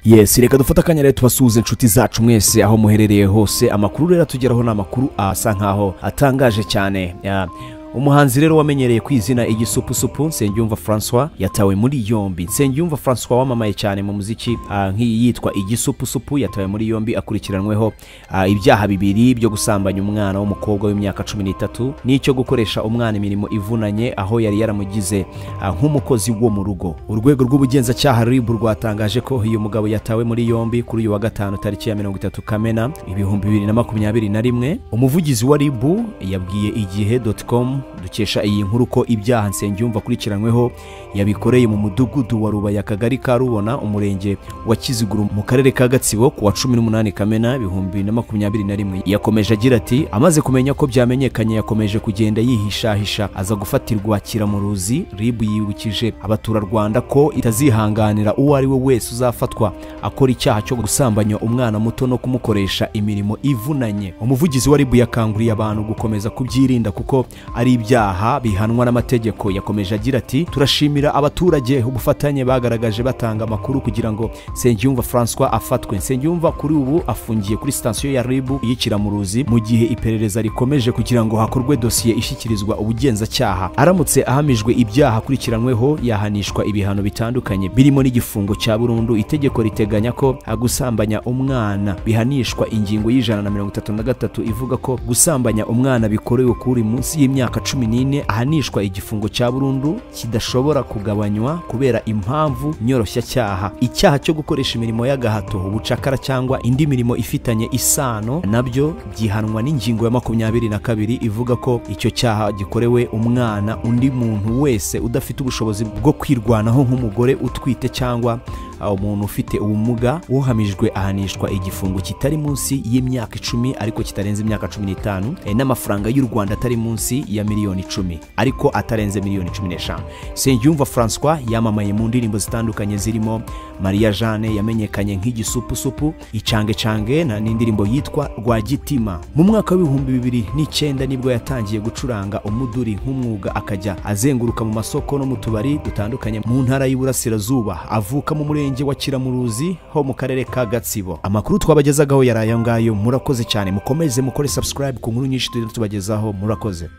Yes, reka dufata akanya rero tubasuhuze inshuti zacu mwese aho muherereye hose. Amakuru rero tugeraho n'amakuru asa nkaho atangaje cyane. Umuhanzi rero wamenyereye kwizina igisupu Nsengiyumva François yatawe muri yombi. Nsengiyumva François wamamaye cyane mu muziki nk'iyitwa igisupu yatawe muri yombi akurikiranweho ibyaha bibiri byo gusambanya umwana w'umukobwa w'imyaka 13 n'icyo gukoresha umwana imirimo ivunanye aho yari yaramugize nk'umukozi wo mu rugo. Urwego rw'ubugenzacyaha RIB rwatangaje ko uyu mugabo yatawe muri yombi kuri uyu wa gatanu tariki ya 30 Kamena 2021. Umuvugizi wa RIB yabwiye igihe.com dukesha iyi nkuru ko ibyaha Nsengiyumva kurikiranweho yabikoreye mu mudugudu wa Rubaya Kagari ka Rubona umurenge wa Kiziguru mu karere ka Gatsibo ku wa 18 Kamena 2021. Yakomeje agira ati amaze kumenya ko byamenyekanye yakomeje kugenda yihishahisha aza gufatirwa kiramuruzi. RIB yibukije abaturarwanda ko itazihanganira uwo ari we wese uzafatwa akora icyaha cyo gusambanya umwana muto no kumukoresha imirimo ivunanye. Umuvugizi wa RIB yakanguriye abantu gukomeza kubyirinda kuko ari ibyaha bihanwa n'amategeko. Yakomeje agira ati turashimira abaturage ubufatanye bagaragaje batanga amakuru kugira ngo Nsengiyumva François afatwe. Nsengiyumva kuri ubu afungiye kuri station ya RIB y'ikiramuruzi mu gihe iperereza rikomeje kugira ngo hakorwe dosiye ishyikirizwa ubugenzacyaha. Aramutse ahamijwe ibyaha kurikiranweho yahanishwa ibihano bitandukanye birimo n'igifungo cya burundu. Itegeko riteganya ko gusambanya umwana bihanishwa ingingo y'133 ivuga ko gusambanya umwana bikorewe kuri munsi y'imyaka 14 ahanishwa igifungo cya burundu kidashobora kugabanywa kubera impamvu nyoroshya cyaha. Icyaha cyo gukoresha imirimo y'agahato, ubucakara cyangwa indi mirimo ifitanye isano nabyo byihanwa n'ingingo ya 22 ivuga ko icyo cyaha gikorewe umwana undi muntu wese udafite ubushobozi bwo kwirwanaho nk'umugore utwite cyangwa umuntu ufite ubumuga. Uhamijwe ahanishwa igifungo kitari munsi y'imyaka 10 ariko kitarenze imyaka 15 n'amafaranga y'u Rwanda atari munsi ya miliyoni 10 ariko atarenze miliyoni 15. Nsengiyumva François yamamaye mu ndirimbo zitandukanye zirimo Maria Jeanne yamenyekanye nk'igisupu, icange na n'indirimbo yitwa Rwagitima. Mu mwaka wa 2009 nibwo yatangiye gucuranga umuduri nk'umwuga akajya azenguruka mu masoko no mu tubari dutandukanye mu ntara y'Iburasirazuba. Avuka mu murenge wa Kiramuruzi ho mu karere ka Gatsibo. Amakuru twabagezagaho yarayo ngayo. Murakoze cyane, mukomeze mukore subscribe ku nkuru nyinshi tubagezaho. Murakoze.